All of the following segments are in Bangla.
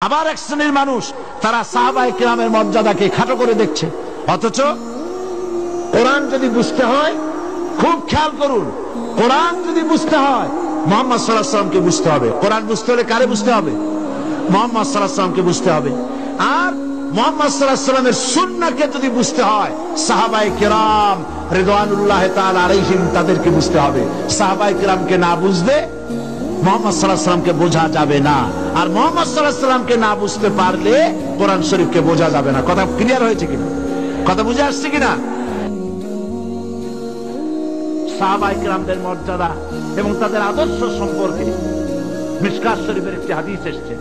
আবার এক শ্রেণীর মানুষ তারা সাহাবায়ে কিরামের মর্যাদাকে খাটো করে দেখছে। অথচ কোরআন যদি বুঝতে হয়, খুব খেয়াল করুন, কোরআন যদি বুঝতে হয় মুহাম্মদ সাল্লাল্লাহু আলাইহি ওয়াসাল্লামকে বুঝতে হবে। কোরআন বুঝতে হলে কারে বুঝতে হবে? মুহাম্মদ সাল্লাল্লাহু আলাইহি ওয়াসাল্লামকে বুঝতে হবে। আর মুহাম্মদ সাল্লাল্লাহু আলাইহি ওয়াসাল্লামের সুন্নাহকে যদি বুঝতে হয়, সাহাবায়ে কিরাম রিদওয়ানুল্লাহ তাআলা আলাইহিম তাদেরকে বুঝতে হবে। সাহাবায়ে কিরামকে না বুঝলে মুহাম্মদ সাল্লাল্লাহু আলাইহি ওয়াসাল্লামকে বোঝা যাবে না, আর মুহাম্মদ সাল্লাল্লাহু আলাইহি ওয়াসাল্লামকে না বুঝতে পারলে কোরআন শরীফকে বোঝা যাবে না। কথা ক্লিয়ার হয়েছে কিনা? কথা বুঝে আসছে কিনা? সাহাবায়ে কিরামদের মর্যাদা এবং তাদের আদর্শ সম্পর্কে মিশকাত শরীফের একটি হাদিস এসেছে।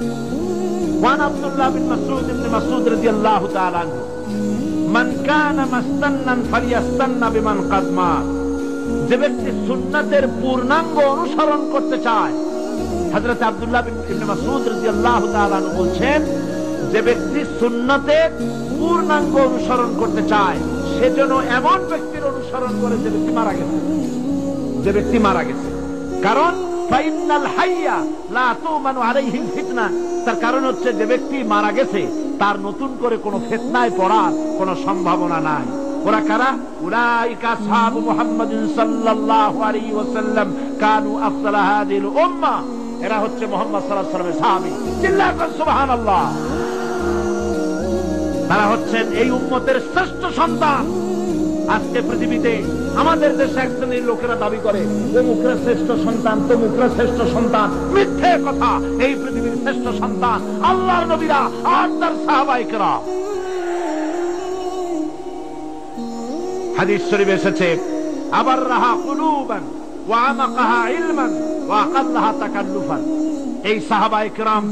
ওয়ান আব্দুল্লাহ বিন মাসউদ ইবনে মাসউদ রাদিয়াল্লাহু তাআলা আনহু, মান কানা মাস্তান্নান ফালিয়াস্তান্না বিমান কাদ মাত। যে ব্যক্তি সুন্নাতের পূর্ণাঙ্গ অনুসরণ করতে চায়, হযরত আব্দুল্লাহ ইবনে মাসউদ রাদিয়াল্লাহু তাআলা আনহু বলছেন, যে ব্যক্তি সুন্নাতের পূর্ণাঙ্গ অনুসরণ করতে চায় সে যেন এমন ব্যক্তির অনুসরণ করে যে ব্যক্তি মারা গেছে। যে ব্যক্তি মারা গেছে, কারণ ফাইনাল হাইয়া লা তুমানু আলাইহি ফিতনা, তার কারণ হচ্ছে যে ব্যক্তি মারা গেছে তার নতুন করে কোনো ফিতনায় পড়ার কোনো সম্ভাবনা নাই। ওরা কারা? উলাইকা আসহাবু মুহাম্মাদিন সাল্লাল্লাহু আলাইহি ওয়াসাল্লাম কানু আফদালা হাযিল উম্মাহ। এরা হচ্ছে মুহাম্মদ সাল্লাল্লাহু আলাইহি ওয়াসাল্লামের সাহাবী। চিল্লায়া বলেন সুবহানাল্লাহ। তারা হচ্ছেন এই উম্মতের শ্রেষ্ঠ সন্তান। আজকে পৃথিবীতে আমাদের দেশে এক শ্রেণীর লোকেরা দাবি করে অমুকরা শ্রেষ্ঠ সন্তান, তমুকরা শ্রেষ্ঠ সন্তান। মিথ্যে কথা। এই পৃথিবীর শ্রেষ্ঠ সন্তান আল্লাহর নবীরা আর তার সাহাবায়ে কেরাম। হাদিস শরীফে এসেছে, আবাররাহা কুলুবান ওয়া আমাকাহা ইলমান ওয়া আকাল্লাহা তাকাল্লুফান। এই সাহাবায়ে কেরাম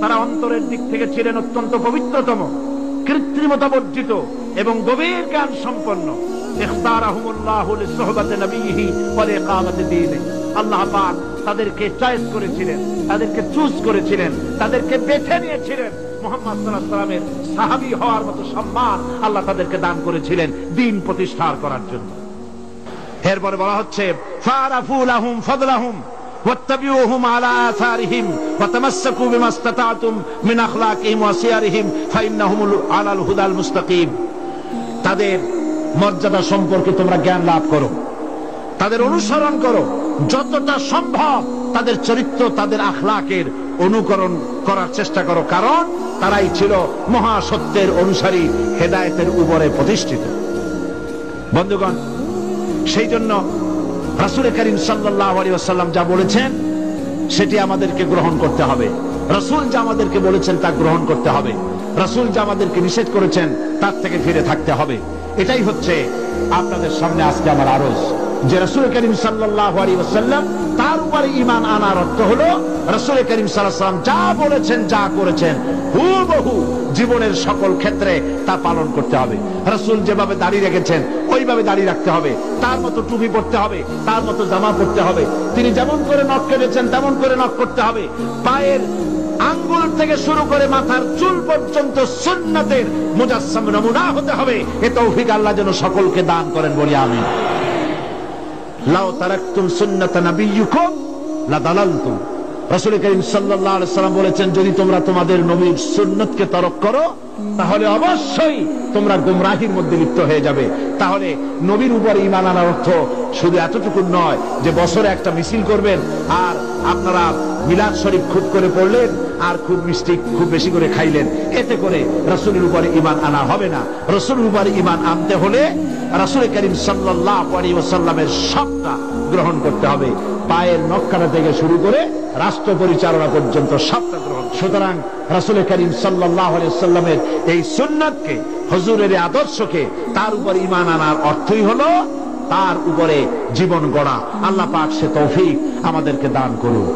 তারা অন্তরের দিক থেকে ছিলেন অত্যন্ত পবিত্রতম, কৃত্রিমতা বর্জিত এবং গভীর জ্ঞান সম্পন্ন। ইখতারাহুমুল্লাহু লিসুহবাতি নবিয়িহি ওয়া লিইকামাতি দীনিহি। আল্লাহ পাক তাদেরকে চয়েস করেছিলেন, তাদেরকে চুজ করেছিলেন, তাদেরকে বেছে নিয়েছিলেন। মুহাম্মদ সাল্লাল্লাহু আলাইহি ওয়াসাল্লামের সাহাবী হওয়ার মতো সম্মান আল্লাহ তাদেরকে দান করেছিলেন দ্বীন প্রতিষ্ঠার করার জন্য। এরপরে বলা হচ্ছে, ফারাফু লাহুম ফাদলাহুম واتبعوهم على آثارهم وتمسكوا بما استطعتم من أخلاقهم وسيرهم فإنهم على الهدى المستقيم। তাদের মর্যাদা সম্পর্কে তোমরা জ্ঞান লাভ করো, তাদের অনুসরণ করো, যতটা সম্ভব তাদের চরিত্র, তাদের আখলাকের অনুকরণ করার চেষ্টা করো, কারণ তারাই ছিল মহাসত্যের অনুসারী, হেদায়েতের উপরে প্রতিষ্ঠিত। বন্ধুগণ, সেই জন্য রাসূল করিম সাল্লাল্লাহু আলাইহি ওয়াসাল্লাম যা বলেছেন সেটি আমাদেরকে গ্রহণ করতে হবে। রাসূল যা আমাদেরকে বলেছেন তা গ্রহণ করতে হবে। রাসূল যা আমাদেরকে নিষেধ করেছেন তার থেকে ফিরে থাকতে হবে। এটাই হচ্ছে আপনাদের সামনে আজকে আমার আরজ, যে রাসূল করিম সাল্লাল্লাহু আলাইহি ওয়াসাল্লাম তার উপরে ঈমান আনার অর্থ হলো রাসূল করিম সাল্লাল্লাহু আলাইহি ওয়াসাল্লাম যা বলেছেন, যা করেছেন হুবহু জীবনের সকল ক্ষেত্রে তা পালন করতে হবে। রাসূল যেভাবে দাঁড়িয়ে রেখেছেন ওইভাবে দাঁড়িয়ে রাখতে হবে, তার মতো টুপি পরতে হবে, তার মতো জামা পরতে হবে, তিনি যেমন করে নখ কেটেছেন তেমন করে নখ করতে হবে। পায়ের আঙ্গুল থেকে শুরু করে মাথার চুল পর্যন্ত সুন্নাতের মুজাসসাম নমুনা হতে হবে। এ তৌফিক আল্লাহ যেন সকলকে দান করেন, বলি আমিন। লাউ তারাকতুম সুন্নাতা নাবিয়্যিকুম লাদালালতুম। রাসূল করিম সাল্লাল্লাহু আলাইহি ওয়াসাল্লাম বলেছেন, যদি তোমরা তোমাদের নবীর সুন্নাতকে তরক করো তাহলে অবশ্যই তোমরা গোমরাহির মধ্যে লিপ্ত হয়ে যাবে। তাহলে নবীর উপর ঈমান আনার অর্থ শুধু এতটুকু নয় যে বছরে একটা মিছিল করবেন আর আপনারা মিলাদ শরীফ খুব করে পড়লেন আর খুব মিষ্টি খুব বেশি করে খাইলেন, এতে করে রাসূলের উপরে ঈমান আনা হবে না। রাসূলের উপরে ঈমান আনতে হলে রাসূল করিম সাল্লাল্লাহু আলাইহি ওয়াসাল্লামের সবটা গ্রহণ করতে হবে, পায়ের নখ কাটা থেকে শুরু করে রাষ্ট্র পরিচালনা পর্যন্ত সবটা গ্রহণ। সুতরাং রাসূল করিম সাল্লাল্লাহু আলাইহি ওয়াসাল্লামের এই সুন্নাতকে, হুজুরের আদর্শকে, তার উপর ঈমান আনার অর্থই হলো তার উপরে জীবন গড়া। আল্লাহ পাক সে তৌফিক আমাদেরকে দান করুন।